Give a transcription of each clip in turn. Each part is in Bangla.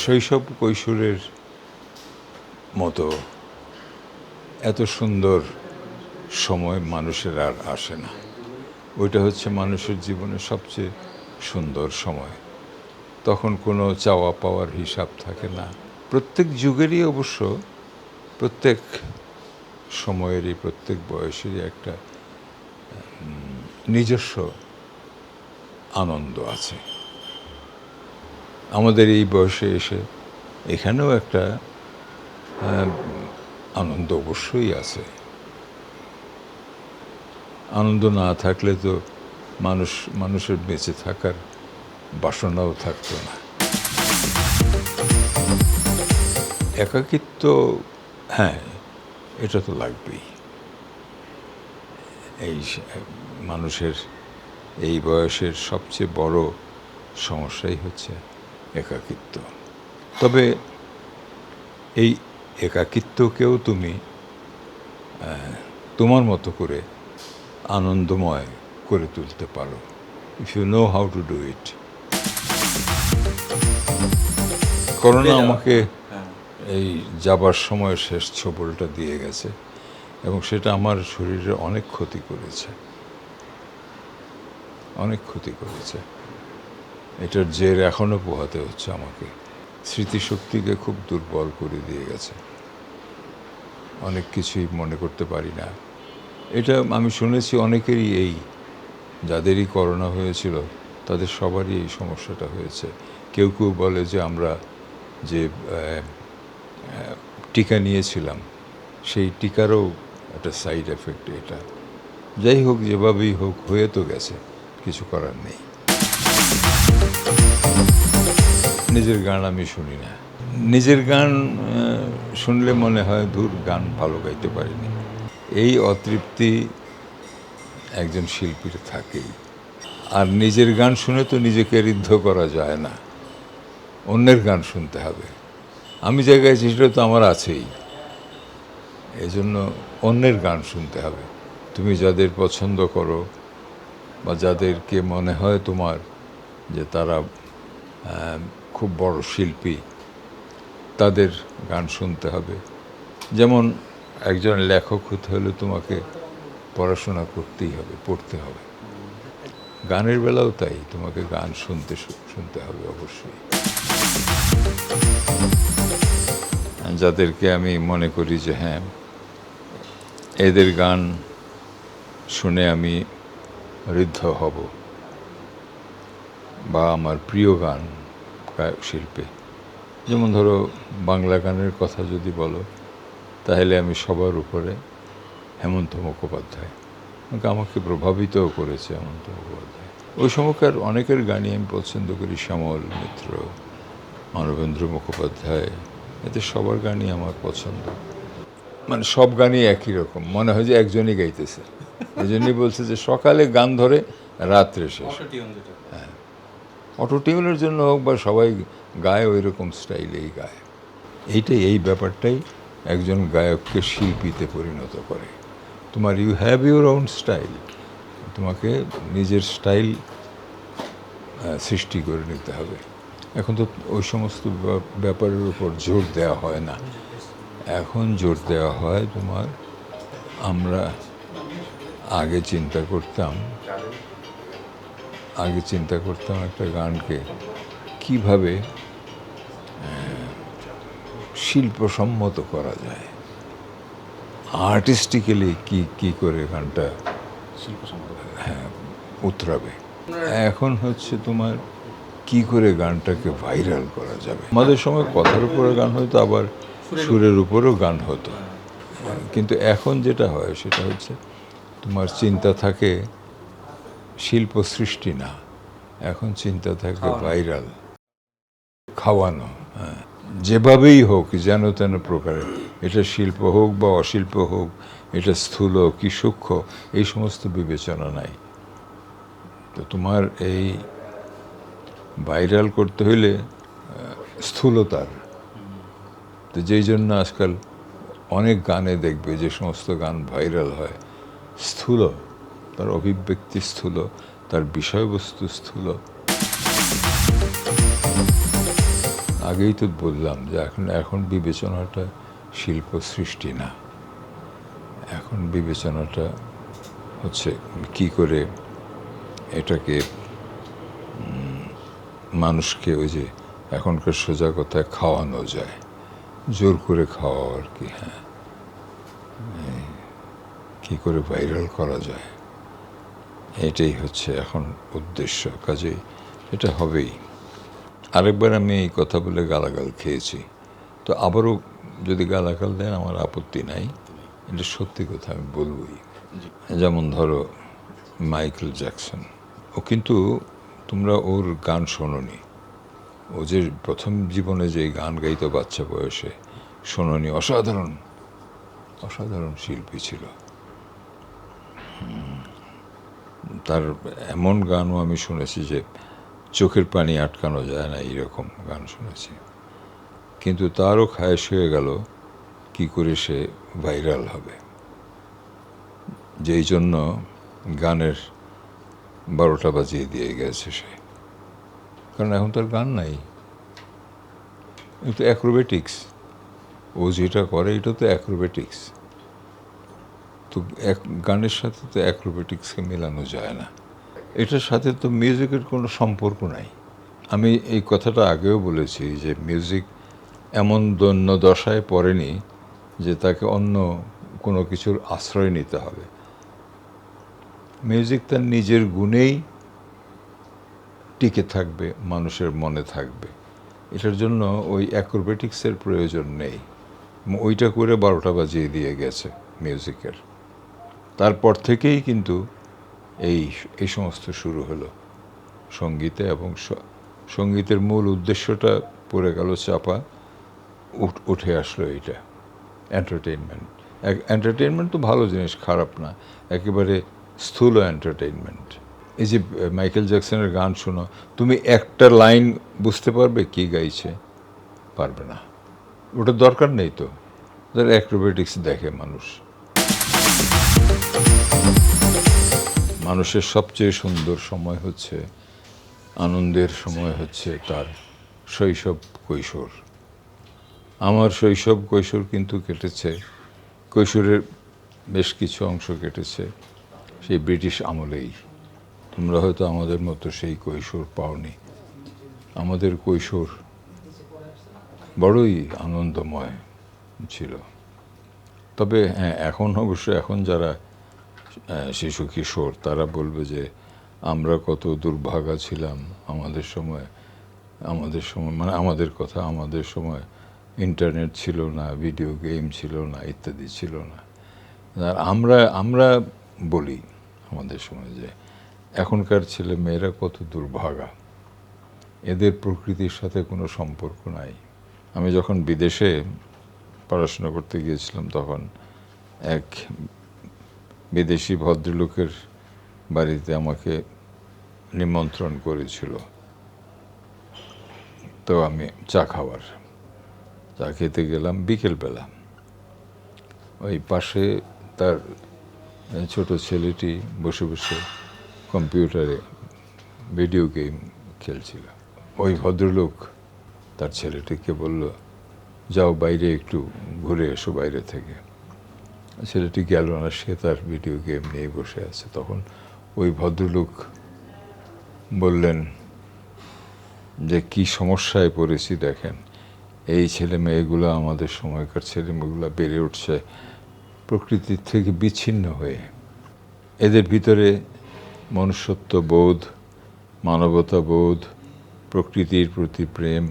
শৈশব কৈশোরের মতো এত সুন্দর সময় মানুষের আর আসে না। ওইটা হচ্ছে মানুষের জীবনের সবচেয়ে সুন্দর সময়। তখন কোনো চাওয়া পাওয়ার হিসাব থাকে না। প্রত্যেক যুগেরই অবশ্য প্রত্যেক সময়েরই প্রত্যেক বয়সেরই একটা নিজস্ব আনন্দ আছে। আমাদের এই বয়সে এসে এখানেও একটা আনন্দ অবশ্যই আছে। আনন্দ না থাকলে তো মানুষের বেঁচে থাকার বাসনাও থাকতো না। একাকিত্ব, হ্যাঁ, এটা তো লাগবেই। এই মানুষের এই বয়সের সবচেয়ে বড় সমস্যাই হচ্ছে একাকিত্ব। তবে এই একাকিত্বকেও তুমি তোমার মতো করে আনন্দময় করে তুলতে পারো, if you know how to do it. করোনা আমাকে এই যাবার সময় শেষ ছোবলটা দিয়ে গেছে এবং সেটা আমার শরীরে অনেক ক্ষতি করেছে, অনেক ক্ষতি করেছে। এটার জের এখনও পোহাতে হচ্ছে আমাকে। স্মৃতিশক্তিকে খুব দুর্বল করে দিয়ে গেছে, অনেক কিছুই মনে করতে পারি না। এটা আমি শুনেছি অনেকেরই, এই যাদেরই করোনা হয়েছিল তাদের সবারই এই সমস্যাটা হয়েছে। কেউ কেউ বলে যে আমরা যে টিকা নিয়েছিলাম সেই টিকারও একটা সাইড এফেক্ট এটা। যাই হোক, যেভাবেই হোক হয়ে তো গেছে, কিছু করার নেই। নিজের গান আমি শুনি না। নিজের গান শুনলে মনে হয় ধুর, গান ভালো গাইতে পারিনি। এই অতৃপ্তি একজন শিল্পীর থাকেই। আর নিজের গান শুনে তো নিজেকে ঋদ্ধ করা যায় না, অন্যের গান শুনতে হবে। আমি যে গাইছি সেটা তো আমার আছেই, এজন্য অন্যের গান শুনতে হবে। তুমি যাদের পছন্দ করো বা যাদেরকে মনে হয় তোমার যে তারা খুব বড় শিল্পী, তাদের গান শুনতে হবে। যেমন একজন লেখক হতে হলে তোমাকে পড়াশোনা করতেই হবে, পড়তে হবে। গানের বেলাও তাই, তোমাকে গান শুনতে হবে অবশ্যই। যাদেরকে আমি মনে করি যে হ্যাঁ, এদের গান শুনে আমি ঋদ্ধ হব, বা আমার প্রিয় গান শিল্পী, যেমন ধরো বাংলা গানের কথা যদি বলো, তাহলে আমি সবার উপরে হেমন্ত মুখোপাধ্যায়। আমাকে প্রভাবিতও করেছে হেমন্ত মুখোপাধ্যায়। ওই সময়কার অনেকের গানই আমি পছন্দ করি, শ্যামল মিত্র, মানবেন্দ্র মুখোপাধ্যায়, এদের সবার গানই আমার পছন্দ। মানে সব গানই একই রকম, মনে হয় যে একজনই গাইতেছে। এই জন্যই বলছে যে সকালে গান ধরে রাত্রে শেষ। হ্যাঁ, অটো টিউনের জন্য হোক বা সবাই গায় ওই রকম স্টাইলেই গায়। এই ব্যাপারটাই একজন গায়ককে শিল্পীতে পরিণত করে। তোমার you have your own style, তোমাকে নিজের স্টাইল সৃষ্টি করে নিতে হবে। এখন তো ওই সমস্ত ব্যাপারের উপর জোর দেওয়া হয় না, এখন জোর দেওয়া হয় তোমার, আমরা আগে চিন্তা করতাম একটা গানকে কিভাবে শিল্পসম্মত করা যায়, আর্টিস্টিক্যালি কি করে গানটা হ্যাঁ উতরাবে। এখন হচ্ছে তোমার কি করে গানটাকে ভাইরাল করা যাবে। আমাদের সময় কথার উপরে গান হতো, আবার সুরের উপরেও গান হতো। কিন্তু এখন যেটা হয় সেটা হচ্ছে তোমার চিন্তা থাকে শিল্প সৃষ্টি না, এখন চিন্তা থাকে ভাইরাল, খাওয়ানো। হ্যাঁ, যেভাবেই হোক, যেন তেন প্রকারে, এটা শিল্প হোক বা অশিল্প হোক, এটা স্থূল কি সূক্ষ্ম, এই সমস্ত বিবেচনা নাই। তো তোমার এই ভাইরাল করতে হইলে স্থূলতার, তো যেই জন্য আজকাল অনেক গানে দেখবে যে সমস্ত গান ভাইরাল হয়, স্থূল, তার অভিব্যক্তি স্থূল, তার বিষয়বস্তু স্থূল। আগেই তো বললাম যে এখন বিবেচনাটা শিল্প সৃষ্টি না, এখন বিবেচনাটা হচ্ছে কি করে এটাকে মানুষকে ওই যে এখনকার সোজা কথায় খাওয়ানো যায়, জোর করে খাওয়া আর কি। হ্যাঁ, কী করে ভাইরাল করা যায়, এটাই হচ্ছে এখন উদ্দেশ্য। কাজেই এটা হবেই। আরেকবার আমি এই কথা বলে গালাগাল খেয়েছি, তো আবারও যদি গালাগাল দেন আমার আপত্তি নাই, এটা সত্যি কথা, আমি বলবই। যেমন ধরো মাইকেল জ্যাকসন, ও কিন্তু তোমরা ওর গান শোনোনি, ও যে প্রথম জীবনে যে গান গাইতো বাচ্চা বয়সে, শোনোনি? অসাধারণ অসাধারণ শিল্পী ছিল। তার এমন গানও আমি শুনেছি যে চোখের পানি আটকানো যায় না, এইরকম গান শুনেছি। কিন্তু তারও খায়েশ হয়ে গেল কি করে সে ভাইরাল হবে, যেই জন্য গানের 12টা বাজিয়ে দিয়ে গেছে সে। কারণ এখন তার গান নাই, কিন্তু অ্যাক্রোবেটিক্স, ও যেটা করে এটা তো অ্যাক্রোবেটিক্স। তো গানের সাথে তো অ্যাক্রোবেটিক্সকে মেলানো যায় না, এটার সাথে তো মিউজিকের কোনো সম্পর্ক নাই। আমি এই কথাটা আগেও বলেছি যে মিউজিক এমন দৈন্য দশায় পড়েনি যে তাকে অন্য কোনো কিছুর আশ্রয় নিতে হবে। মিউজিক তার নিজের গুণেই টিকে থাকবে, মানুষের মনে থাকবে। এটার জন্য ওই অ্যাক্রোবেটিক্সের প্রয়োজন নেই। ওইটা করে 12টা বাজিয়ে দিয়ে গেছে মিউজিকের। তারপর থেকেই কিন্তু এই সমস্ত শুরু হলো সঙ্গীতে, এবং সঙ্গীতের মূল উদ্দেশ্যটা পড়ে গেল চাপা, উঠে আসলো এইটা এন্টারটেইনমেন্ট। এন্টারটেইনমেন্ট তো ভালো জিনিস, খারাপ না, একেবারে স্থূল এন্টারটেইনমেন্ট। এই যে মাইকেল জ্যাকসনের গান শোনো, তুমি একটা লাইন বুঝতে পারবে কি গাইছে? পারবে না। ওটা দরকার নেই তো, তার অ্যাক্রোবেটিক্স দেখে মানুষ। মানুষের সবচেয়ে সুন্দর সময় হচ্ছে, আনন্দের সময় হচ্ছে তার শৈশব কৈশোর। আমার শৈশব কৈশোর কিন্তু কেটেছে, কৈশোরের বেশ কিছু অংশ কেটেছে সেই ব্রিটিশ আমলেই। তোমরা হয়তো আমাদের মতো সেই কৈশোর পাওনি। আমাদের কৈশোর বড়ই আনন্দময় ছিল। তবে হ্যাঁ, এখন অবশ্য এখন যারা শিশু কিশোর তারা বলবে যে আমরা কত দুর্ভাগা ছিলাম, আমাদের সময় মানে আমাদের কথা, আমাদের সময় ইন্টারনেট ছিল না, ভিডিও গেম ছিল না, ইত্যাদি ছিল না। আর আমরা বলি আমাদের সময় যে এখনকার ছেলে মেয়েরা কত দুর্ভাগা, এদের প্রকৃতির সাথে কোনো সম্পর্ক নাই। আমি যখন বিদেশে পড়াশোনা করতে গিয়েছিলাম তখন এক বিদেশি ভদ্রলোকের বাড়িতে আমাকে নিমন্ত্রণ করেছিল। তো আমি চা খেতে গেলাম বিকেলবেলা। ওই পাশে তার ছোট ছেলেটি বসে বসে কম্পিউটারে ভিডিও গেম খেলছিল। ওই ভদ্রলোক তার ছেলেটিকে বলল, যাও বাইরে একটু ঘুরে এসো বাইরে থেকে। ছেলেটি গেল না, সে তার ভিডিও গেম নিয়ে বসে আছে। তখন ওই ভদ্রলোক বললেন যে কি সমস্যায় পড়েছি দেখেন, এই ছেলে মেয়েগুলো, আমাদের সময়কার ছেলে মেয়েগুলো বেড়ে উঠছে প্রকৃতির থেকে বিচ্ছিন্ন হয়ে। এদের ভিতরে মনুষ্যত্ব বোধ, মানবতা বোধ, প্রকৃতির প্রতি প্রেম,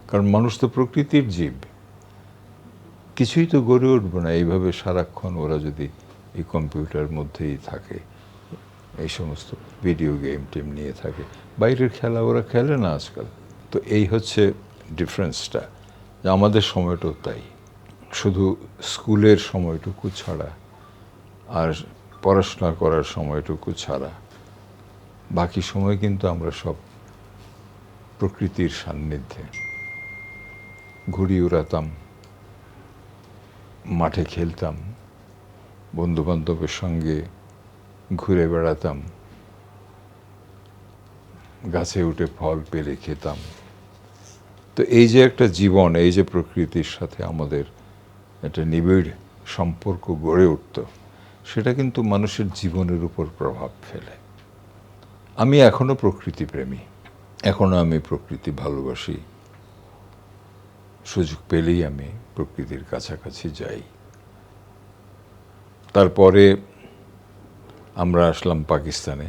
কারণ মানুষ তো প্রকৃতির জীব, কিছুই তো গড়ে উঠবে না এইভাবে সারাক্ষণ ওরা যদি এই কম্পিউটার মধ্যেই থাকে, এই সমস্ত ভিডিও গেম টেম নিয়ে থাকে। বাইরের খেলা ওরা খেলে না আজকাল। তো এই হচ্ছে ডিফারেন্সটা, যে আমাদের সময়টাও তাই। শুধু স্কুলের সময়টুকু ছাড়া আর পড়াশোনা করার সময়টুকু ছাড়া বাকি সময় কিন্তু আমরা সব প্রকৃতির সান্নিধ্যে। ঘুড়ি উড়াতাম, মাঠে খেলতাম, বন্ধুবান্ধবের সঙ্গে ঘুরে বেড়াতাম, গাছে উঠে ফল পেড়ে খেতাম, তো এই যে একটা জীবন, এই যে প্রকৃতির সাথে আমাদের একটা নিবিড় সম্পর্ক গড়ে উঠত, সেটা কিন্তু মানুষের জীবনের উপর প্রভাব ফেলে। আমি এখনও প্রকৃতিপ্রেমী, এখনও আমি প্রকৃতি ভালোবাসি। সুযোগ পেলেই আমি প্রকৃতির কাছাকাছি যাই। তারপরে আমরা আসলাম পাকিস্তানে।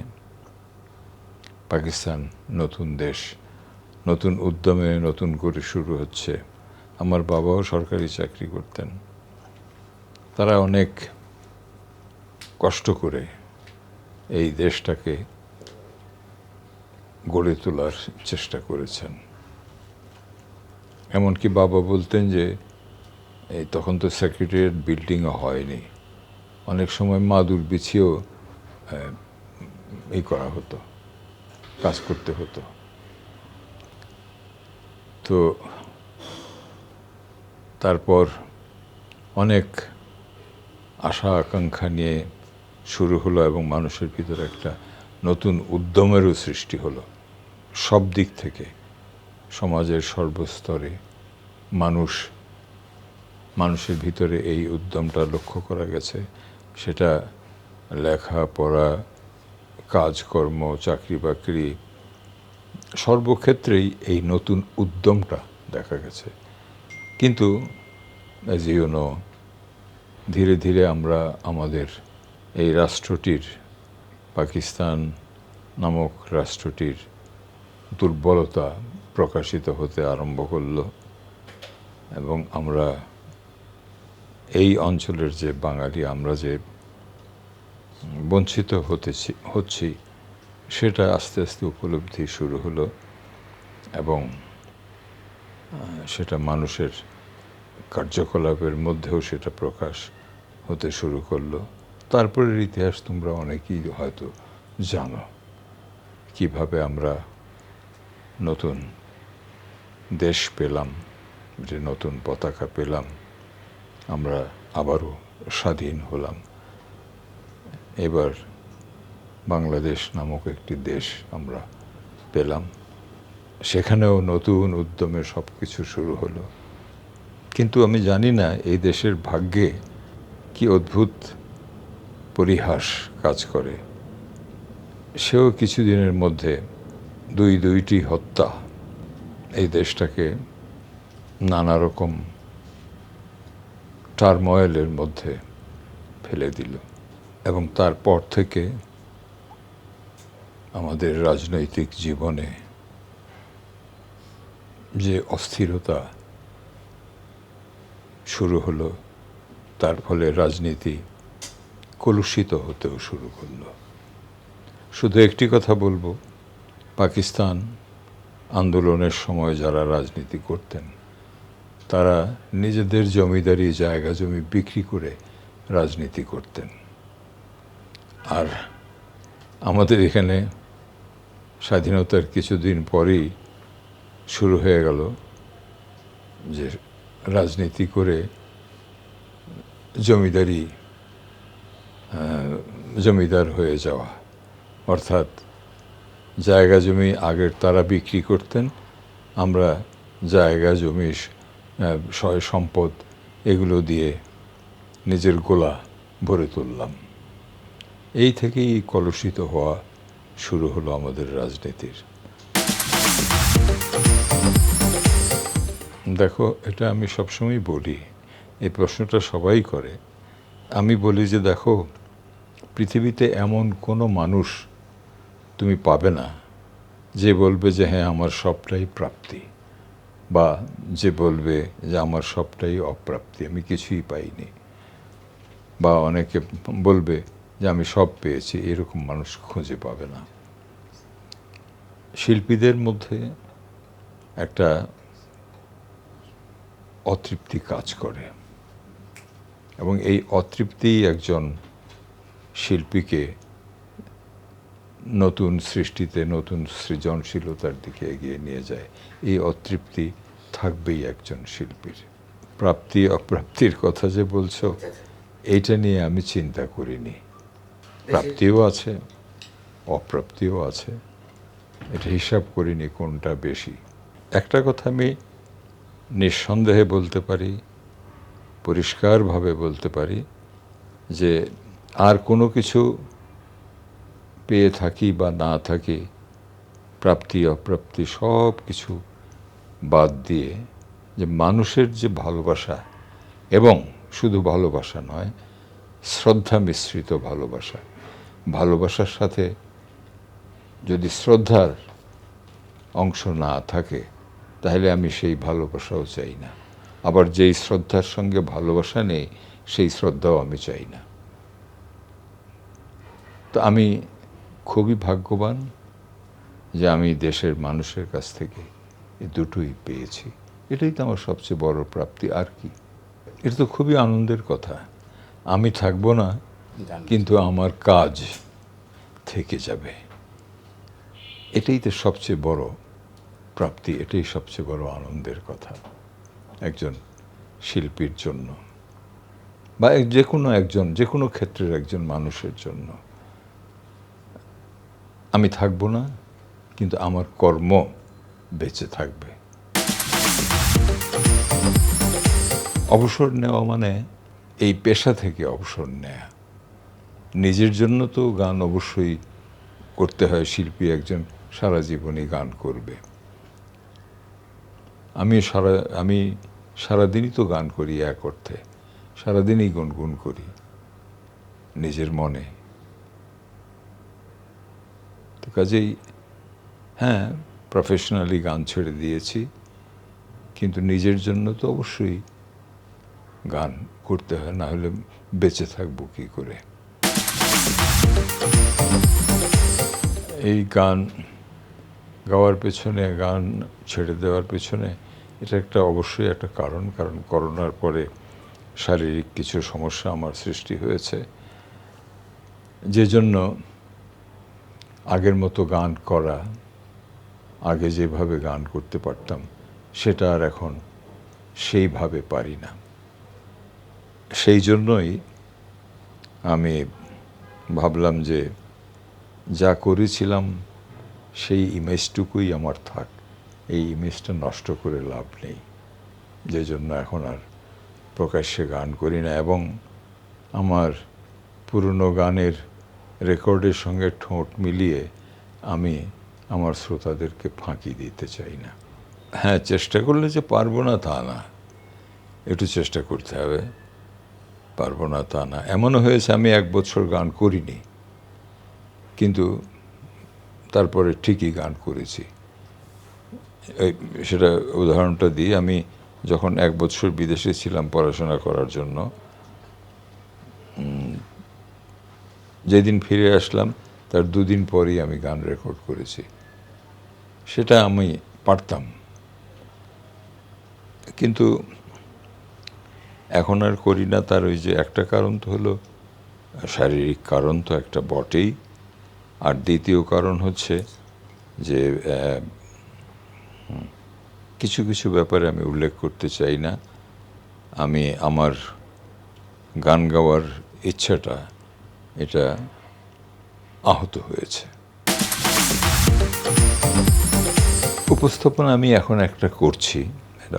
পাকিস্তান নতুন দেশ, নতুন উদ্যমে নতুন করে শুরু হচ্ছে। আমার বাবাও সরকারি চাকরি করতেন। তারা অনেক কষ্ট করে এই দেশটাকে গড়ে তোলার চেষ্টা করেছেন। এমনকি বাবা বলতেন যে এই তখন তো সেক্রেটারিয়েট বিল্ডিংও হয়নি, অনেক সময় মাদুর বিছিয়েও এই করা হতো, কাজ করতে হতো। তো তারপর অনেক আশা আকাঙ্ক্ষা নিয়ে শুরু হলো এবং মানুষের ভিতরে একটা নতুন উদ্যমেরও সৃষ্টি হলো। সব দিক থেকে সমাজের সর্বস্তরে মানুষের ভিতরে এই উদ্যমটা লক্ষ্য করা গেছে। সেটা লেখাপড়া, কাজকর্ম, চাকরি বাকরি, সর্বক্ষেত্রেই এই নতুন উদ্যমটা দেখা গেছে। কিন্তু অ্যাজ ইউ নো, ধীরে ধীরে আমরা আমাদের এই রাষ্ট্রটির, পাকিস্তান নামক রাষ্ট্রটির দুর্বলতা প্রকাশিত হতে আরম্ভ করল এবং আমরা এই অঞ্চলের যে বাঙালি, আমরা যে বঞ্চিত হচ্ছি সেটা আস্তে আস্তে উপলব্ধি শুরু হলো এবং সেটা মানুষের কার্যকলাপের মধ্যেও সেটা প্রকাশ হতে শুরু করলো। তারপরের ইতিহাস তোমরা অনেকেই হয়তো জানো, কিভাবে আমরা নতুন দেশ পেলাম, যে নতুন পতাকা পেলাম, আমরা আবারও স্বাধীন হলাম। এবার বাংলাদেশ নামক একটি দেশ আমরা পেলাম, সেখানেও নতুন উদ্যমে সব কিছু শুরু হলো। কিন্তু আমি জানি না এই দেশের ভাগ্যে কি অদ্ভুত পরিহাস কাজ করে। সেও কিছুদিনের মধ্যে দুইটি হত্যা এই দেশটাকে নানা রকম টার্ময়েলের মধ্যে ফেলে দিল এবং তারপর থেকে আমাদের রাজনৈতিক জীবনে যে অস্থিরতা শুরু হলো, তার ফলে রাজনীতি কলুষিত হতেও শুরু করলো। শুধু একটি কথা বলবো, পাকিস্তান আন্দোলনের সময় যারা রাজনীতি করতেন তারা নিজেদের জমিদারি জায়গা জমি বিক্রি করে রাজনীতি করতেন। আর আমাদের এখানে স্বাধীনতার কিছুদিন পরেই শুরু হয়ে গেল যে রাজনীতি করে জমিদার হয়ে যাওয়া, অর্থাৎ জায়গা জমি আগের তারা বিক্রি করতেন, আমরা জায়গা জমি, সয় সম্পদ এগুলো দিয়ে নিজের গোলা ভরে তুললাম। এই থেকেই কলুষিত হওয়া শুরু হলো আমাদের রাজনীতির। দেখো, এটা আমি সবসময় বলি, এই প্রশ্নটা সবাই করে। আমি বলি যে দেখো, পৃথিবীতে এমন কোনো মানুষ তুমি পাবে না যে বলবে যে হ্যাঁ আমার সবটাই প্রাপ্তি, বা যে বলবে যে আমার সবটাই অপ্রাপ্তি, আমি কিছুই পাইনি, বা অনেকে বলবে যে আমি সব পেয়েছি। এরকম মানুষ খুঁজে পাবে না। শিল্পীদের মধ্যে একটা অতৃপ্তি কাজ করে এবং এই অতৃপ্তিই একজন শিল্পীকে নতুন সৃষ্টিতে, নতুন সৃজনশীলতার দিকে এগিয়ে নিয়ে যায়। এই অতৃপ্তি থাকবেই একজন শিল্পীর। প্রাপ্তি অপ্রাপ্তির কথা যে বলছো, এইটা নিয়ে আমি চিন্তা করিনি। প্রাপ্তিও আছে, অপ্রাপ্তিও আছে, এটা হিসাব করিনি কোনটা বেশি। একটা কথা আমি নিঃসন্দেহে বলতে পারি, পরিষ্কারভাবে বলতে পারি যে আর কোনো কিছু পেয়ে থাকি বা না থাকি, প্রাপ্তি অপ্রাপ্তি সব কিছু বাদ দিয়ে যে মানুষের যে ভালোবাসা, এবং শুধু ভালোবাসা নয়, শ্রদ্ধা মিশ্রিত ভালোবাসা, ভালোবাসার সাথে যদি শ্রদ্ধার অংশ না থাকে তাহলে আমি সেই ভালোবাসাও চাই না। আবার যেই শ্রদ্ধার সঙ্গে ভালোবাসা নেই সেই শ্রদ্ধাও আমি চাই না। তো আমি খুবই ভাগ্যবান যে আমি দেশের মানুষের কাছ থেকে এই দুটোই পেয়েছি। এটাই তো আমার সবচেয়ে বড় প্রাপ্তি। আর কি, এটা তো খুবই আনন্দের কথা। আমি থাকবো না, কিন্তু আমার কাজ থেকে যাবে। এটাই তো সবচেয়ে বড় প্রাপ্তি, এটাই সবচেয়ে বড় আনন্দের কথা একজন শিল্পীর জন্য, বা যে কোনো ক্ষেত্রের একজন মানুষের জন্য। আমি থাকবো না, কিন্তু আমার কর্ম বেঁচে থাকবে। অবসর নেওয়া মানে এই পেশা থেকে অবসর নেয়া। নিজের জন্য তো গান অবশ্যই করতে হয়, শিল্পী একজন সারা জীবনই গান করবে। আমি সারাদিনই তো গান করি, এক অর্থে সারাদিনই গুনগুন করি নিজের মনে। তো কাজেই হ্যাঁ, প্রফেশনালি গান ছেড়ে দিয়েছি, কিন্তু নিজের জন্য তো অবশ্যই গান করতে হয়, না হলে বেঁচে থাকবো কী করে। এই গান গাওয়ার পেছনে, গান ছেড়ে দেওয়ার পেছনে এটা অবশ্যই একটা কারণ করোনার পরে শারীরিক কিছু সমস্যা আমার সৃষ্টি হয়েছে, যে জন্য আগের মতো গান করা, আগে যেভাবে গান করতে পারতাম সেটা আর এখন সেইভাবে পারি না। সেই জন্যই আমি ভাবলাম যে যা করেছিলাম সেই ইমেজটুকুই আমার থাক, এই ইমেজটা নষ্ট করে লাভ নেই। যে জন্য এখন আর প্রকাশ্যে গান করি না, এবং আমার পুরনো গানের রেকর্ডের সঙ্গে ঠোঁট মিলিয়ে আমি আমার শ্রোতাদেরকে ফাঁকি দিতে চাই না। হ্যাঁ, চেষ্টা করলে যে পারবো না তা না, একটু চেষ্টা করতে হবে। পারবো না তা না, এমনও হয়েছে আমি 1 বছর গান করিনি, কিন্তু তারপরে ঠিকই গান করেছি। সেটা উদাহরণটা দিই, আমি যখন 1 বছর বিদেশে ছিলাম পড়াশোনা করার জন্য, যেদিন ফিরে আসলাম তার 2 দিন পরই আমি গান রেকর্ড করেছি। সেটা আমি পারতাম, কিন্তু এখন আর করি না। তার ওই যে একটা কারণ তো হলো শারীরিক কারণ, তো একটা বটেই। আর দ্বিতীয় কারণ হচ্ছে যে কিছু কিছু ব্যাপারে আমি উল্লেখ করতে চাই না। আমি আমার গান গাওয়ার ইচ্ছাটা এটা আহত হয়েছে। উপস্থাপনা আমি এখন একটা করছি, এটা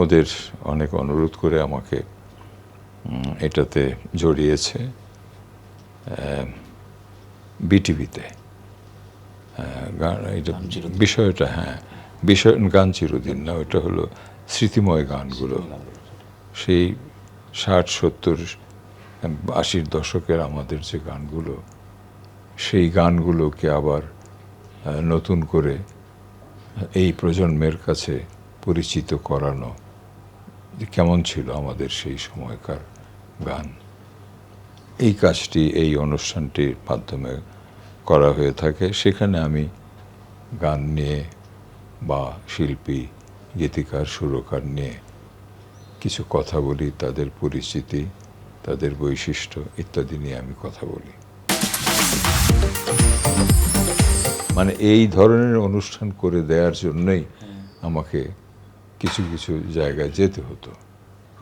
ওদের অনেক অনুরোধ করে আমাকে এটাতে জড়িয়েছে, বিটিভিতে। এটা বিষয়টা, হ্যাঁ, গান চিরদিন না, ওটা হলো স্মৃতিময় গানগুলো, সেই 60, 70, 80-র দশকের আমাদের যে গানগুলো, সেই গানগুলোকে আবার নতুন করে এই প্রজন্মের কাছে পরিচিত করানো, যে কেমন ছিল আমাদের সেই সময়কার গান। এই কাজটি এই অনুষ্ঠানটির মাধ্যমে করা হয়ে থাকে। সেখানে আমি গান নিয়ে বা শিল্পী, গীতিকার, সুরকার নিয়ে কিছু কথা বলি, তাদের পরিচিতি, তাদের বৈশিষ্ট্য ইত্যাদি নিয়ে আমি কথা বলি। মানে এই ধরনের অনুষ্ঠান করে দেওয়ার জন্যই আমাকে কিছু কিছু জায়গায় যেতে হতো।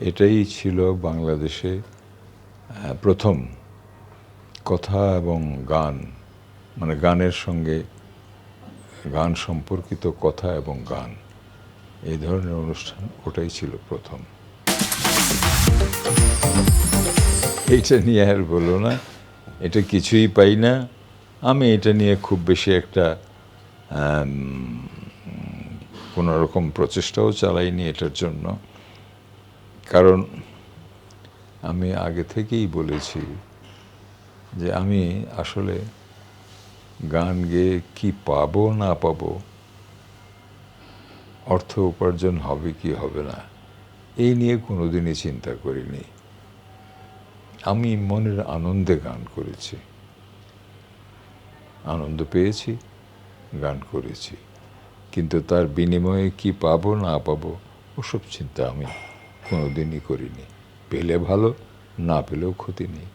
এটাই ছিল বাংলাদেশে প্রথম কথা এবং গান, মানে গানের সঙ্গে গান সম্পর্কিত কথা এবং গান, এই ধরনের অনুষ্ঠান ওটাই ছিল প্রথম। এইটা নিয়ে আর বলো না, এটা কিছুই পাই না। আমি এটা নিয়ে খুব বেশি একটা কোনো রকম প্রচেষ্টাও চালাইনি এটার জন্য, কারণ আমি আগে থেকেই বলেছি যে আমি আসলে গান গেয়ে কি পাবো না পাবো, অর্থ উপার্জন হবে কি হবে না, এই নিয়ে কোনোদিনই চিন্তা করিনি। আমি মনের আনন্দে গান করেছি, আনন্দ পেয়েছি, গান করেছি, কিন্তু তার বিনিময়ে কি পাবো না পাবো ওসব চিন্তা আমি কোনোদিনই করিনি। পেলে ভালো, না পেলেও ক্ষতি নেই।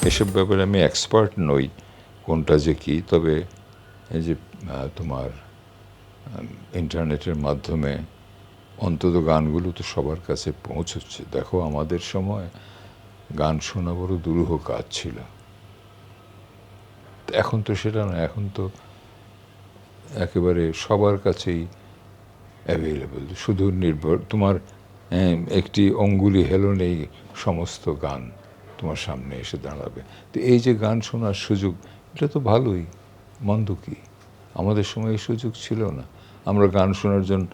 এসব ব্যাপারে আমি এক্সপার্ট নই কোনটা যে কী, তবে এই যে তোমার ইন্টারনেটের মাধ্যমে অন্তত গানগুলো তো সবার কাছে পৌঁছচ্ছে। দেখো, আমাদের সময় গান শোনা বড় দুরূহ কাজ ছিল, এখন তো সেটা না, এখন তো একেবারে সবার কাছেই অ্যাভেলেবল। শুধু নির্ভর তোমার একটি অঙ্গুলি হেলনেই সমস্ত গান তোমার সামনে এসে দাঁড়াবে। তো এই যে গান শোনার সুযোগ, এটা তো ভালোই, মন্দ কি? আমাদের সময় এই সুযোগ ছিল না। আমরা গান শোনার জন্য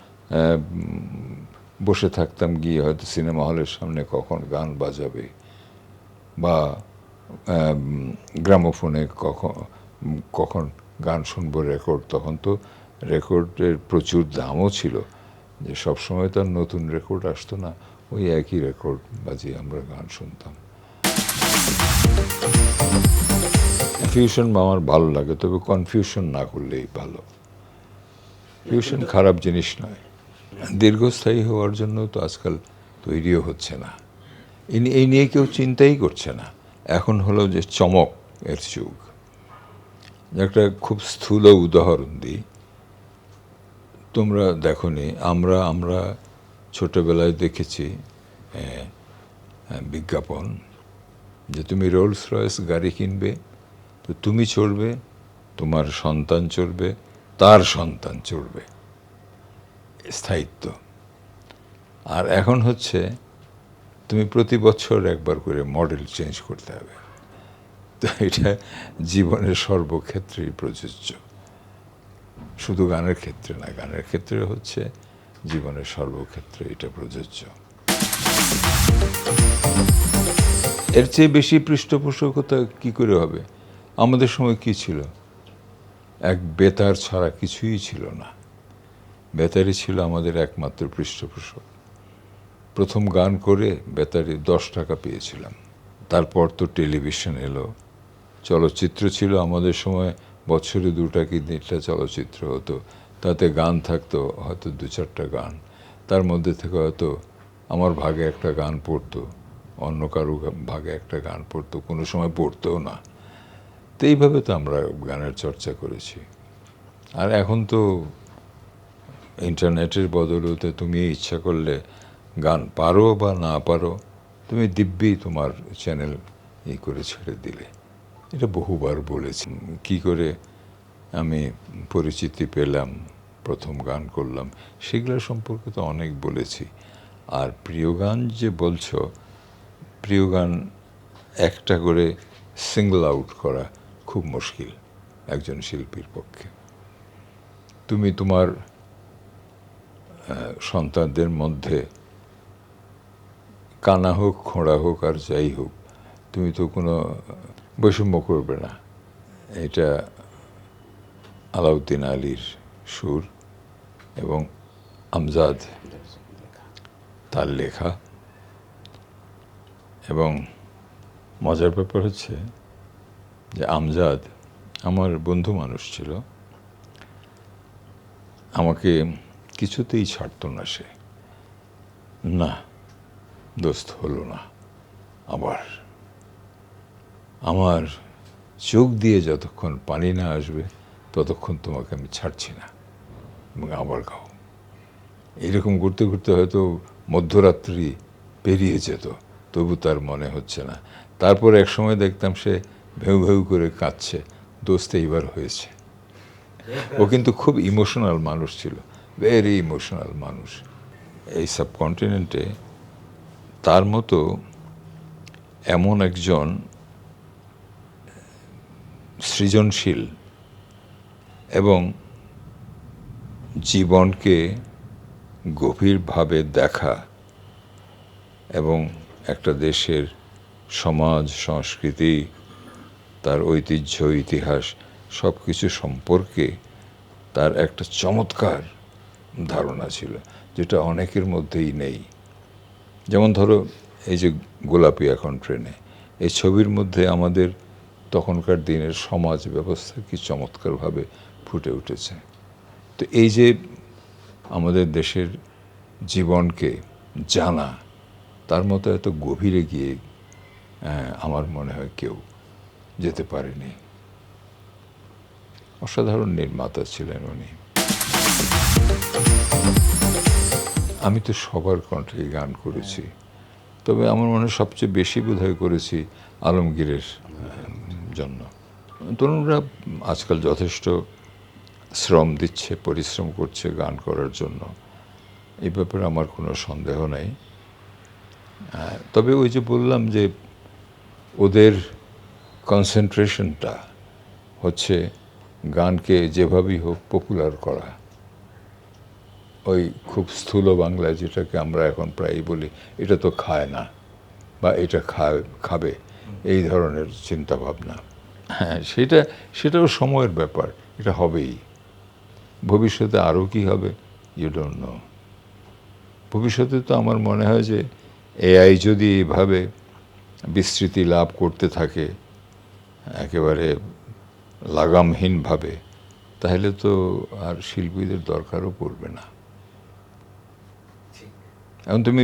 বসে থাকতাম গিয়ে হয়তো সিনেমা হলের সামনে কখন গান বাজাবে, বা গ্রামোফোনে কখন গান শুনবো রেকর্ড। তখন তো রেকর্ডের প্রচুর দামও ছিল, যে সবসময় তো আর নতুন রেকর্ড আসতো না, ওই একই রেকর্ড বাজিয়ে আমরা গান শুনতাম। ফিউশন আমার ভালো লাগে, তবে কনফিউশন না করলেই ভালো। ফিউশন খারাপ জিনিস নয়, দীর্ঘস্থায়ী হওয়ার জন্য তো আজকাল তৈরিও হচ্ছে না। এই নিয়ে কেউ চিন্তাই করছে না। এখন হলো যে চমক এর যুগ। একটা খুব স্থূল উদাহরণ দিই, তোমরা দেখোনি, আমরা ছোটবেলায় দেখেছি বিজ্ঞাপন যে তুমি রোলস রয়েস গাড়ি কিনবে, তো তুমি চড়বে, তোমার সন্তান চড়বে, তার সন্তান চড়বে, স্থায়িত্ব। আর এখন হচ্ছে তুমি প্রতি বছর একবার করে মডেল চেঞ্জ করতে হবে। তো এটা জীবনের সর্বক্ষেত্রেই প্রযোজ্য, শুধু গানের ক্ষেত্রে না, গানের ক্ষেত্রে হচ্ছে, জীবনের সর্বক্ষেত্রে এটা প্রযোজ্য। এর চেয়ে বেশি পৃষ্ঠপোষকতা কি করে হবে? আমাদের সময় কি ছিল? এক বেতার ছাড়া কিছুই ছিল না। বেতারই ছিল আমাদের একমাত্র পৃষ্ঠপোষক। প্রথম গান করে বেতারে 10 টাকা পেয়েছিলাম। তারপর তো টেলিভিশন এলো, চলচ্চিত্র ছিল আমাদের সময়, বছরে 2টা কি 3টা চলচ্চিত্র হতো, তাতে গান থাকতো হয়তো 2-4টা গান, তার মধ্যে থেকে হয়তো আমার ভাগে একটা গান পড়তো, অন্য কারো ভাগে একটা গান পড়তো, কোনো সময় পড়তেও না। তো এইভাবে তো আমরা গানের চর্চা করেছি। আর এখন তো ইন্টারনেটের বদৌলতে তুমি ইচ্ছা করলে গান পারো বা না পারো, তুমি দিব্যি তোমার চ্যানেল করে ছেড়ে দিলে। এটা বহুবার বলেছি। কি করে আমি পরিচিতি পেলাম, প্রথম গান করলাম, সেগুলো সম্পর্কে তো অনেক বলেছি। আর প্রিয় গান যে বলছো, প্রিয় গান একটা করে সিঙ্গল আউট করা খুব মুশকিল একজন শিল্পীর পক্ষে। তুমি তোমার সন্তানদের মধ্যে কানা হোক, খোঁড়া হোক, আর যাই হোক, তুমি তো কোনো বৈষম্য করবে না। এটা আলাউদ্দিন আলীর সুর এবং আমজাদ তার লেখা। এবং মজার ব্যাপার হচ্ছে যে আমজাদ আমার বন্ধু মানুষ ছিল, আমাকে কিছুতেই ছাড়তো না সে। না দোস্ত, হলো না, আবার আমার চোখ দিয়ে যতক্ষণ পানি না আসবে ততক্ষণ তোমাকে আমি ছাড়ছি না, এবং আবার গাও। এরকম করতে করতে হয়তো মধ্যরাত্রি পেরিয়ে যেত, তবু তার মনে হচ্ছে না। তারপর এক সময় দেখতাম সে ভেউ ভেউ করে কাঁদছে, দোস্ত এইবার হয়েছে। ও কিন্তু খুব ইমোশনাল মানুষ ছিল, ভেরি ইমোশনাল মানুষ। এই সাবকন্টিনেন্টে তার মতো এমন একজন সৃজনশীল এবং জীবনকে গভীরভাবে দেখা এবং একটা দেশের সমাজ সংস্কৃতি, তার ঐতিহ্য ইতিহাস সব কিছু সম্পর্কে তার একটা চমৎকার ধারণা ছিল, যেটা অনেকের মধ্যেই নেই। যেমন ধরো এই যে গোলাপি এখন ট্রেনে, এই ছবির মধ্যে আমাদের তখনকার দিনের সমাজ ব্যবস্থা কি চমৎকারভাবে ফুটে উঠেছে। তো এই যে আমাদের দেশের জীবনকে জানা, তার মতো এত গভীরে গিয়ে আমার মনে হয় কেউ যেতে পারেনি। অসাধারণ নির্মাতা ছিলেন উনি। আমি তো সবার কণ্ঠে গান করেছি, তবে আমার মনে হয় সবচেয়ে বেশি বোধহয় করেছি আলমগীরের জন্য। তরুণরা আজকাল যথেষ্ট শ্রম দিচ্ছে, পরিশ্রম করছে গান করার জন্য, এই ব্যাপারে আমার কোনো সন্দেহ নেই। তবে ওই যে বললাম যে ওদের কনসেন্ট্রেশনটা হচ্ছে গানকে যেভাবেই হোক পপুলার করা। ওই খুব স্থূল বাংলায় যেটাকে আমরা এখন প্রায়ই বলি, এটা তো খায় না বা এটা খাবে, এই ধরনের চিন্তাভাবনা। হ্যাঁ, সেটাও সময়ের ব্যাপার, এটা হবেই। ভবিষ্যতে আরও কি হবে, ইউ ডোন্ট নো। ভবিষ্যতে তো আমার মনে হয় যে এআই যদি এইভাবে বিস্তৃতি লাভ করতে থাকে একেবারে লাগামহীনভাবে, তাহলে তো আর শিল্পীদের দরকারও পড়বে না। এখন তুমি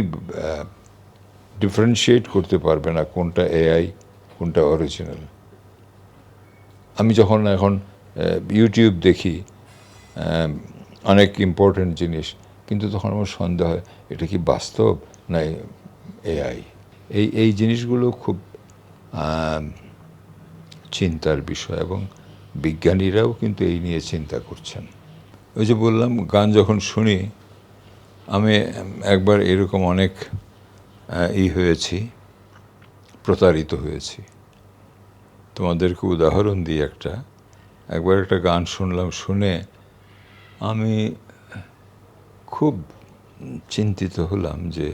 ডিফারেন্সিয়েট করতে পারবে না কোনটা এআই কোনটা অরিজিনাল। আমি যখন এখন ইউটিউব দেখি অনেক ইম্পর্ট্যান্ট জিনিস, কিন্তু তখন আমার সন্দেহ হয় এটা কি বাস্তব না এআই। এই জিনিসগুলো খুব চিন্তার বিষয়, এবং বিজ্ঞানীরাও কিন্তু এই নিয়ে চিন্তা করছেন। ওই যে বললাম, গান যখন শুনি আমি একবার এরকম অনেক হয়েছি, প্রতারিত হয়েছি। তোমাদেরকে উদাহরণ দিই একবার একটা গান শুনলাম, শুনে আমি খুব চিন্তিত হলাম যে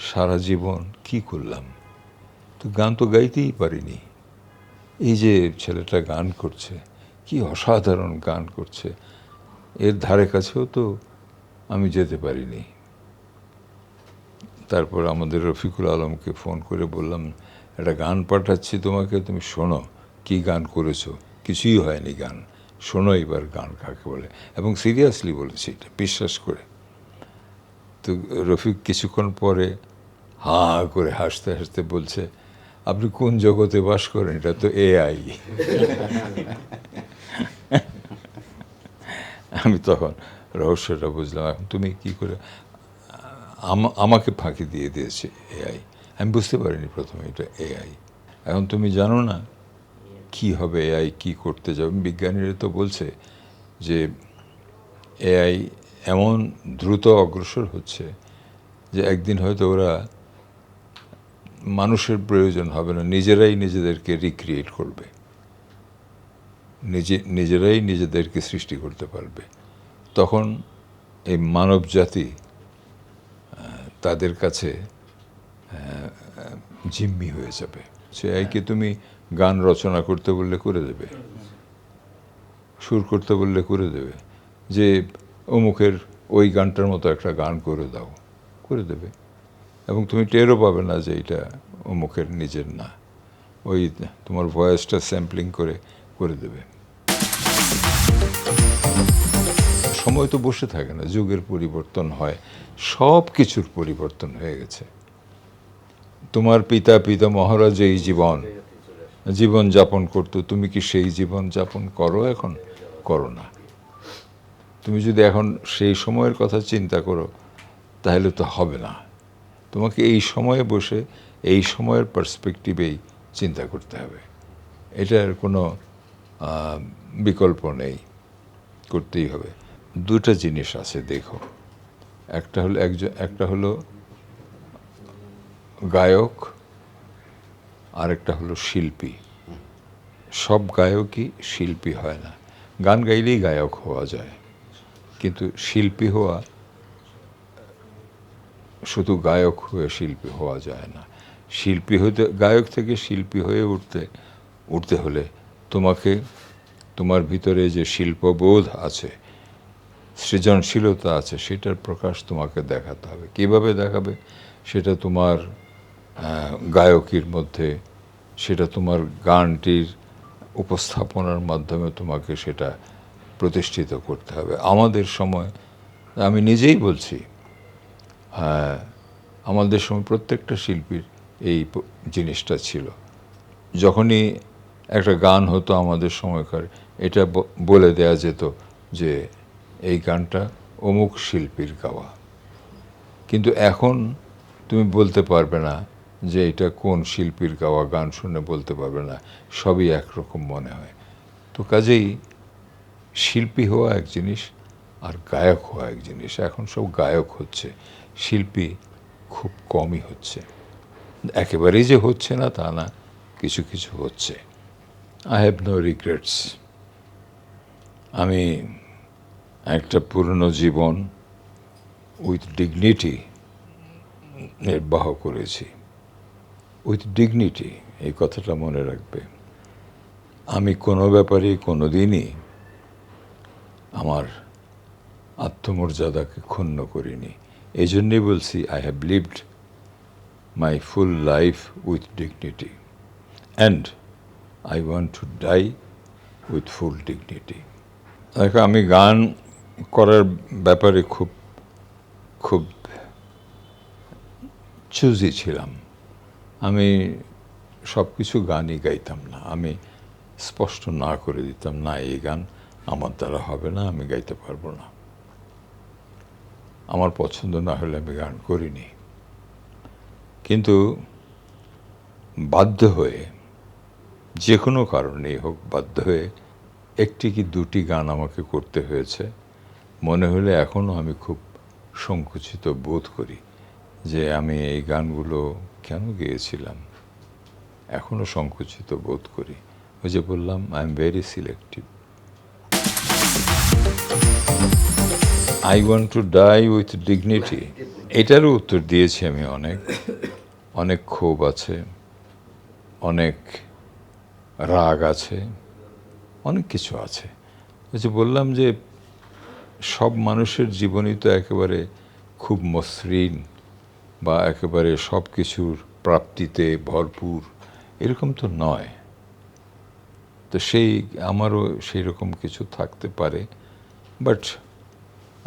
সারা জীবন কি করলাম, তো গান তো গাইতেই পারিনি। এই যে ছেলেটা গান করছে, কি অসাধারণ গান করছে, এর ধারে কাছেও তো আমি যেতে পারিনি। তারপর আমাদের রফিকুল আলমকে ফোন করে বললাম, একটা গান পাঠাচ্ছি তোমাকে, তুমি শোনো কি গান করেছো, কিছুই হয়নি গান, শোনো এবার গান কাকে বলে। এবং সিরিয়াসলি বলেছি, এটা বিশ্বাস করে। তো রফিক কিছুক্ষণ পরে হাঁ করে হাসতে হাসতে বলছে, আপনি কোন জগতে বাস করেন, এটা তো এআই। আমি তখন রহস্যটা বুঝলাম। এখন তুমি কি করে আমাকে ফাঁকি দিয়ে দিয়েছে এআই। আমি বুঝতে পারিনি প্রথমে এটা এআই। এখন তুমি জানো না কি হবে এআই, কি করতে যাবে। বিজ্ঞানীরা তো বলছে যে এআই এমন দ্রুত অগ্রসর হচ্ছে যে একদিন হয়তো ওরা মানুষের প্রয়োজন হবে না, নিজেরাই নিজেদেরকে রিক্রিয়েট করবে, নিজেরাই নিজেদেরকে সৃষ্টি করতে পারবে। তখন এই মানব জাতি তাদের কাছে জিম্মি হয়ে যাবে। সে এআইকে তুমি গান রচনা করতে বললে করে দেবে, সুর করতে বললে করে দেবে, যে অমুকের ওই গানটার মতো একটা গান করে দাও, করে দেবে। এবং তুমি টেরও পাবে না যে এটা অমুকের নিজের না, ওই তোমার ভয়েসটা স্যাম্পলিং করে দেবে। সময় তো বসে থাকে না, যুগের পরিবর্তন হয়, সব কিছুর পরিবর্তন হয়ে গেছে। তোমার পিতা মহারাজ এই জীবন যাপন করতো, তুমি কি সেই জীবন যাপন করো? এখন করো না। তুমি যদি এখন সেই সময়ের কথা চিন্তা করো তাহলে তো হবে না। তোমাকে এই সময়ে বসে এই সময়ের পার্সপেক্টিভেই চিন্তা করতে হবে, এটার কোনো বিকল্প নেই। করতেই হবে। দুটা জিনিস আছে দেখো, একটা হলো গায়ক, আরেকটা হলো শিল্পী। সব গায়কই শিল্পী হয় না। গান গাইলেই গায়ক হওয়া যায়, কিন্তু শিল্পী হওয়া, শুধু গায়ক হয়ে শিল্পী হওয়া যায় না। শিল্পী হতে, গায়ক থেকে শিল্পী হয়ে উঠতে হলে তোমাকে, তোমার ভিতরে যে শিল্পবোধ আছে, সৃজনশীলতা আছে, সেটার প্রকাশ তোমাকে দেখাতে হবে। কীভাবে দেখাবে? সেটা তোমার গায়কির মধ্যে, সেটা তোমার গানটির উপস্থাপনার মাধ্যমে তোমাকে সেটা প্রতিষ্ঠিত করতে হবে। আমাদের সময়, আমি নিজেই বলছি, আমাদের সময় প্রত্যেকটা শিল্পীর এই জিনিসটা ছিল। যখনই একটা গান হতো আমাদের সময়কার, এটা বলে দেয়া যেত যে এই গানটা অমুক শিল্পীর গাওয়া। কিন্তু এখন তুমি বলতে পারবে না যে এটা কোন শিল্পীর গাওয়া, গান শুনে বলতে পারবে না, সবই একরকম মনে হয়। তো কাজেই শিল্পী হওয়া এক জিনিস, আর গায়ক হওয়া এক জিনিস। এখন সব গায়ক হচ্ছে, শিল্পী খুব কমই হচ্ছে। একেবারেই যে হচ্ছে না তা না, কিছু কিছু হচ্ছে। I have no regrets. আমি একটা পুরনো জীবন উইথ ডিগনিটি নির্বাহ করেছি। উইথ ডিগনিটি, এই কথাটা মনে রাখবে। আমি কোনো ব্যাপারে কোনো দিনই আমার আত্মমর্যাদাকে ক্ষুণ্ণ করিনি। এই জন্যেই বলছি, I have lived my full life with dignity and I want to die with full dignity. দেখো, আমি গান করার ব্যাপারে খুব খুব চুজি ছিলাম। আমি সব কিছু গানই গাইতাম না। আমি স্পষ্ট না করে দিতাম, না, এই গান আমার দ্বারা হবে না, আমি গাইতে পারবো না। আমার পছন্দ না হলে আমি গান করিনি। কিন্তু বাধ্য হয়ে, যে কোনো কারণেই হোক, বাধ্য হয়ে একটি কি দুটি গান আমাকে করতে হয়েছে। মনে হলে এখনও আমি খুব সংকুচিত বোধ করি যে আমি এই গানগুলো কেন গেয়েছিলাম। এখনও সংকুচিত বোধ করি। ওই যে বললাম, I am very selective. I want to die with dignity, এটারও উত্তর দিয়েছি আমি। অনেক ক্ষোভ আছে, অনেক রাগ আছে, অনেক কিছু আছে। ওই যে বললাম যে সব মানুষের জীবনই তো একেবারে খুব মসৃণ বা একেবারে সব কিছুর প্রাপ্তিতে ভরপুর, এরকম তো নয়। তো আমারও সেই রকম কিছু থাকতে পারে, বাট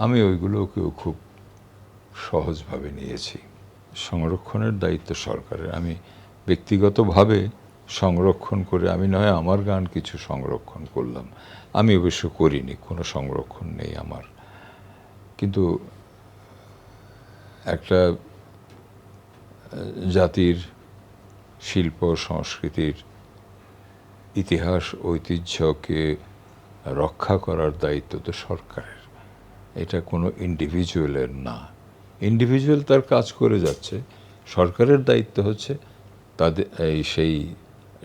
আমি ওইগুলোকেও খুব সহজভাবে নিয়েছি। সংরক্ষণের দায়িত্ব সরকারের। আমি ব্যক্তিগতভাবে সংরক্ষণ করে, আমি নয় আমার গান কিছু সংরক্ষণ করলাম, আমি অবশ্য করিনি, কোনো সংরক্ষণ নেই আমার। কিন্তু একটা জাতির শিল্প সংস্কৃতির ইতিহাস ঐতিহ্যকে রক্ষা করার দায়িত্ব তো সরকারের, এটা কোনো ইন্ডিভিজুয়ালের না। ইন্ডিভিজুয়াল তার কাজ করে যাচ্ছে, সরকারের দায়িত্ব হচ্ছে তাদের সেই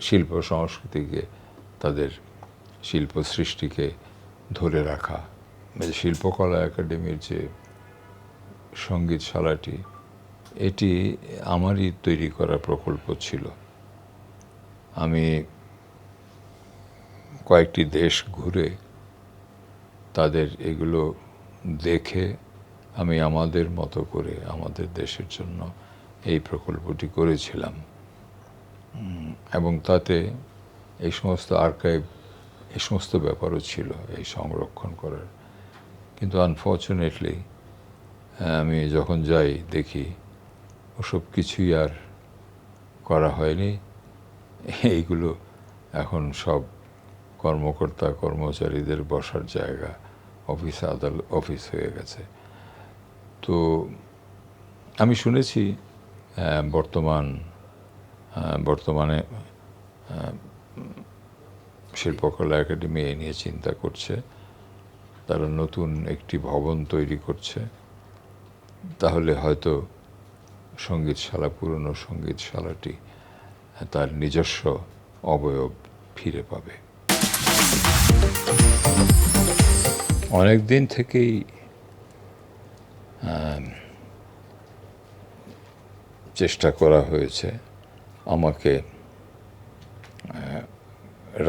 শিল্প সংস্কৃতিকে, তাদের শিল্প সৃষ্টিকে ধরে রাখা। শিল্পকলা একাডেমির যে সঙ্গীতশালাটি, এটি আমারই তৈরি করা প্রকল্প ছিল। আমি কয়েকটি দেশ ঘুরে তাদের এগুলো দেখে আমি আমাদের মতো করে আমাদের দেশের জন্য এই প্রকল্পটি করেছিলাম। এবং তাতে এই সমস্ত আর্কাইভ, এই সমস্ত ব্যাপারও ছিল, এই সংরক্ষণ করার। কিন্তু আনফর্চুনেটলি আমি যখন যাই দেখি ওসব কিছুই আর করা হয়নি। এইগুলো এখন সব কর্মকর্তা কর্মচারীদের বসার জায়গা, অফিস হয়ে গেছে। তো আমি শুনেছি বর্তমানে শিল্পকলা একাডেমি এ নিয়ে চিন্তা করছে। তারা নতুন একটি ভবন তৈরি করছে, তাহলে হয়তো সঙ্গীতশালা, পুরনো সঙ্গীতশালাটি তার নিজস্ব অবয়ব ফিরে পাবে। অনেক দিন থেকেই চেষ্টা করা হয়েছে আমাকে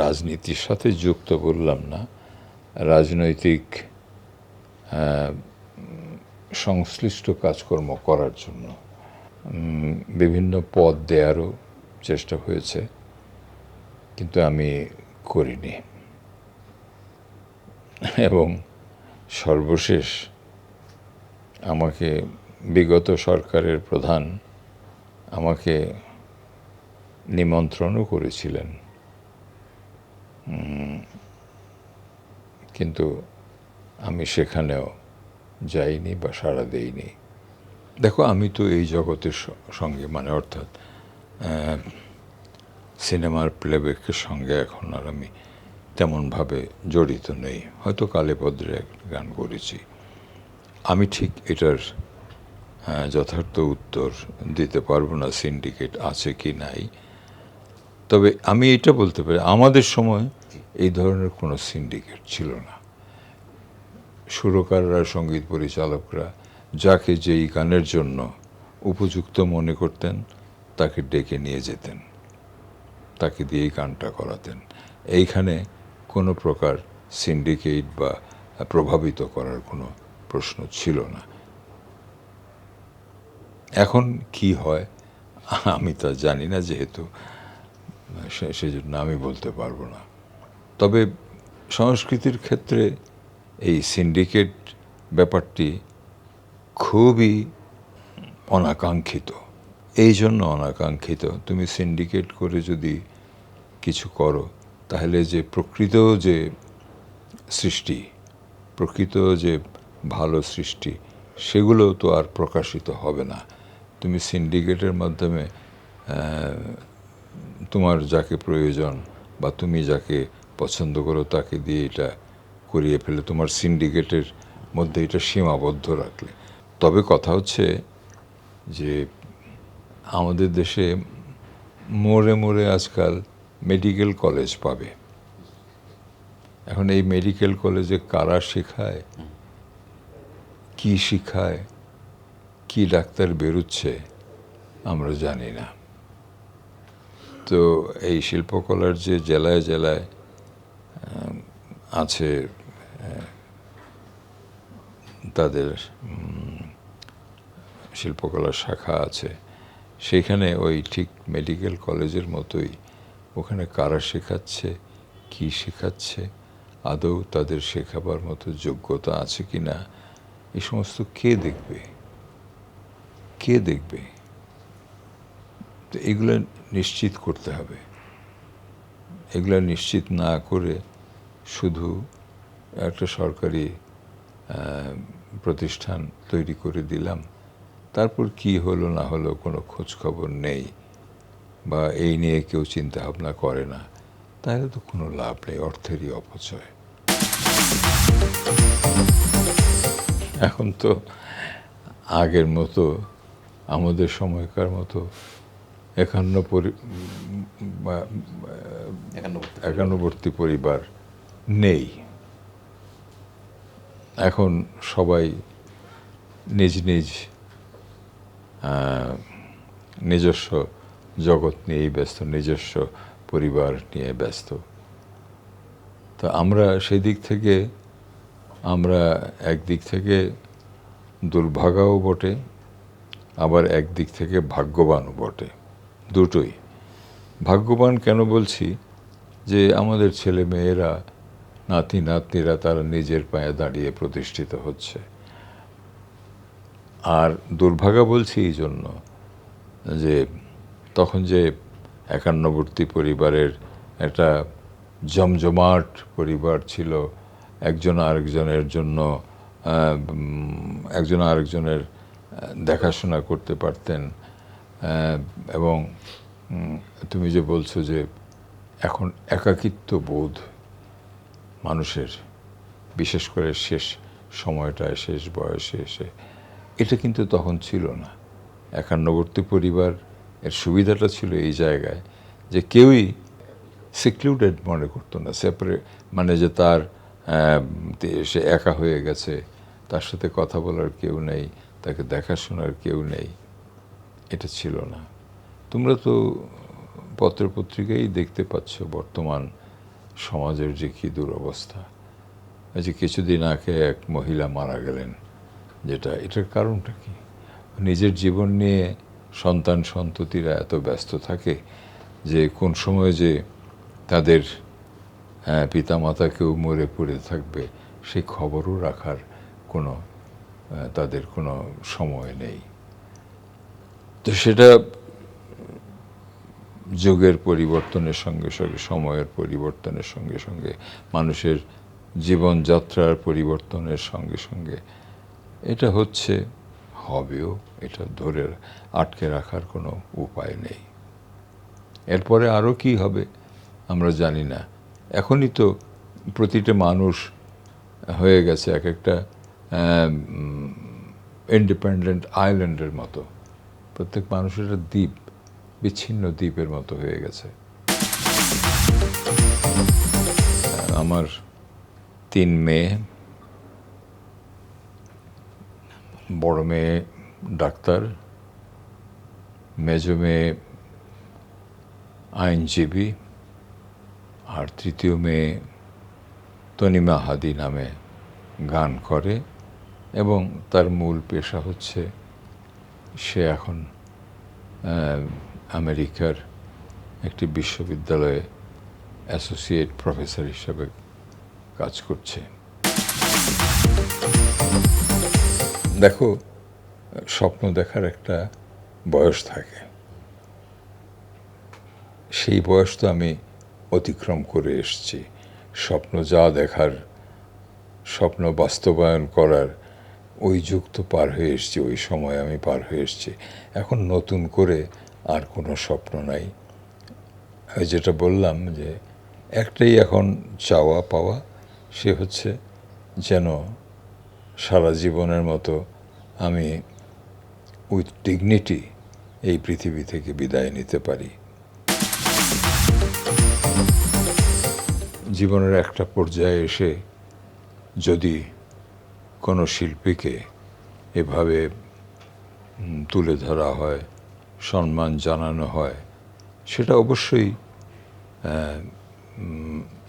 রাজনীতির সাথে যুক্ত বললাম না, রাজনৈতিক সংশ্লিষ্ট কাজকর্ম করার জন্য বিভিন্ন পদ দেওয়ারও চেষ্টা হয়েছে, কিন্তু আমি করিনি। এবং সর্বশেষ আমাকে বিগত সরকারের প্রধান আমাকে নিমন্ত্রণও করেছিলেন, কিন্তু আমি সেখানেও যাইনি বা সাড়া দেইনি। দেখো, আমি তো এই জগতের সঙ্গে, মানে অর্থাৎ সিনেমার প্লেব্যাকের সঙ্গে এখন আর আমি তেমনভাবে জড়িত নেই। হয়তো কালে ভদ্রে গান করেছি। আমি ঠিক এটার যথার্থ উত্তর দিতে পারবো না সিন্ডিকেট আছে কি নাই। তবে আমি এটা বলতে পারি, আমাদের সময় এই ধরনের কোনো সিন্ডিকেট ছিল না। সুরকাররা, সঙ্গীত পরিচালকরা যাকে যেই গানের জন্য উপযুক্ত মনে করতেন তাকে ডেকে নিয়ে যেতেন, তাকে দিয়েই গানটা করাতেন। এইখানে কোনো প্রকার সিন্ডিকেট বা প্রভাবিত করার কোনো প্রশ্ন ছিল না। এখন কি হয় আমি তা জানি না, যেহেতু সেজন্য আমি বলতে পারবো না। তবে সংস্কৃতির ক্ষেত্রে এই সিন্ডিকেট ব্যাপারটি খুবই অনাকাঙ্ক্ষিত। এই জন্য অনাকাঙ্ক্ষিত, তুমি সিন্ডিকেট করে যদি কিছু করো তাহলে যে প্রকৃত যে সৃষ্টি, প্রকৃত যে ভালো সৃষ্টি, সেগুলো তো আর প্রকাশিত হবে না। তুমি সিন্ডিকেটের মাধ্যমে তোমার যাকে প্রয়োজন বা তুমি যাকে পছন্দ করো তাকে দিয়ে এটা করিয়ে ফেলে তোমার সিন্ডিকেটের মধ্যে এটা সীমাবদ্ধ রাখলে। তবে কথা হচ্ছে যে আমাদের দেশে মোড়ে মোড়ে আজকাল মেডিকেল কলেজ পাবে। এখন এই মেডিকেল কলেজে কারা শেখায়, কি শিখায়, কি ডাক্তার বেরোচ্ছে আমরা জানি না। তো এই শিল্পকলার যে জেলায় জেলায় আছে তাদের শিল্পকলার শাখা আছে, সেইখানে ওই ঠিক মেডিকেল কলেজের মতোই ওখানে কারা শেখাচ্ছে, কি শেখাচ্ছে, আদৌ তাদের শেখাবার মতো যোগ্যতা আছে কি না, এই সমস্ত কে দেখবে, কে দেখবে? তো এগুলো নিশ্চিত করতে হবে। এগুলো নিশ্চিত না করে শুধু একটা সরকারি প্রতিষ্ঠান তৈরি করে দিলাম, তারপর কি হলো না হলো কোনো খোঁজ খবর নেই, বা এই নিয়ে কেউ চিন্তা ভাবনা করে না, তাহলে তো কোনো লাভ নেই, অর্থেরই অপচয়। এখন তো আগের মতো, আমাদের সময়কার মতো একান্নবর্তী পরিবার নেই। এখন সবাই নিজ নিজ নিজস্ব জগৎ নিয়েই ব্যস্ত, নিজস্ব পরিবার নিয়ে ব্যস্ত। তো আমরা সেই দিক থেকে একদিক থেকে দুর্ভাগাও বটে, আবার একদিক থেকে ভাগ্যবানও বটে, দুটোই। ভাগ্যবান কেন বলছি, যে আমাদের ছেলে মেয়েরা, নাতি নাতনিরা তারা নিজের পায়ে দাঁড়িয়ে প্রতিষ্ঠিত হচ্ছে। আর দুর্ভাগা বলছি এই জন্য যে তখন যে একান্নবর্তী পরিবারের একটা জমজমাট পরিবার ছিল, একজন আরেকজনের জন্য একজন আরেকজনের দেখাশোনা করতে পারতেন। এবং তুমি যে বলছো যে এখন একাকিত্ব বোধ মানুষের, বিশেষ করে শেষ সময়টায়, শেষ বয়সে এসে। এটা কিন্তু তখন ছিল না। একান্নবর্তী পরিবার এর সুবিধাটা ছিল এই জায়গায় যে কেউই সিক্লুডেড মনে করতো না, সেপারেট, মানে যে তার সে একা হয়ে গেছে, তার সাথে কথা বলার কেউ নেই, তাকে দেখাশোনার কেউ নেই, এটা ছিল না। তোমরা তো পত্রপত্রিকায় দেখতে পাচ্ছ বর্তমান সমাজের যে কী দুরবস্থা। এই যে কিছুদিন আগে এক মহিলা মারা গেলেন, এটার কারণটা কি? নিজের জীবন নিয়ে সন্তান সন্ততিরা এত ব্যস্ত থাকে যে কোন সময় যে তাদের পিতামাতা কেউ মরে পড়ে থাকবে সেই খবরও রাখার কোনো তাদের কোনো সময় নেই। তো সেটা যুগের পরিবর্তনের সঙ্গে সঙ্গে, সময়ের পরিবর্তনের সঙ্গে সঙ্গে, মানুষের জীবনযাত্রার পরিবর্তনের সঙ্গে সঙ্গে এটা হচ্ছে, হবেও, এটা ধরে আটকে রাখার কোনো উপায় নেই। এরপরে আরও কি হবে আমরা জানি না। এখনই তো প্রতিটা মানুষ হয়ে গেছে এক একটা ইন্ডিপেন্ডেন্ট আইল্যান্ডের মতো। প্রত্যেক মানুষের দ্বীপ, বিচ্ছিন্ন দ্বীপের মতো হয়ে গেছে। আমার 3 মেয়ে, বড় মেয়ে ডাক্তার, মেজো মেয়ে আইনজীবী, আর তৃতীয় মেয়ে তনিমা হাদি নামে গান করে এবং তার মূল পেশা হচ্ছে সে এখন আমেরিকার একটি বিশ্ববিদ্যালয়ে অ্যাসোসিয়েট প্রফেসর হিসাবে কাজ করছে। দেখো, স্বপ্ন দেখার একটা বয়স থাকে, সেই বয়স তো আমি অতিক্রম করে এসেছি। স্বপ্ন যা দেখার, স্বপ্ন বাস্তবায়ন করার ওই যুগ তো পার হয়ে এসেছি, ওই সময় আমি পার হয়ে এসেছি। এখন নতুন করে আর কোনো স্বপ্ন নাই। যেটা বললাম যে একটাই এখন চাওয়া পাওয়া, সে হচ্ছে যেন সারা জীবনের মতো আমি উইথ ডিগনিটি এই পৃথিবী থেকে বিদায় নিতে পারি। জীবনের একটা পর্যায়ে এসে যদি কোনো শিল্পীকে এভাবে তুলে ধরা হয়, সম্মান জানানো হয়, সেটা অবশ্যই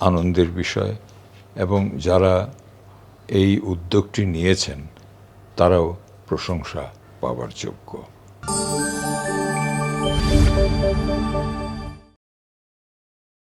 আনন্দের বিষয়, এবং যারা এই উদ্যোগটি নিয়েছেন তারাও প্রশংসা পাওয়ার যোগ্য।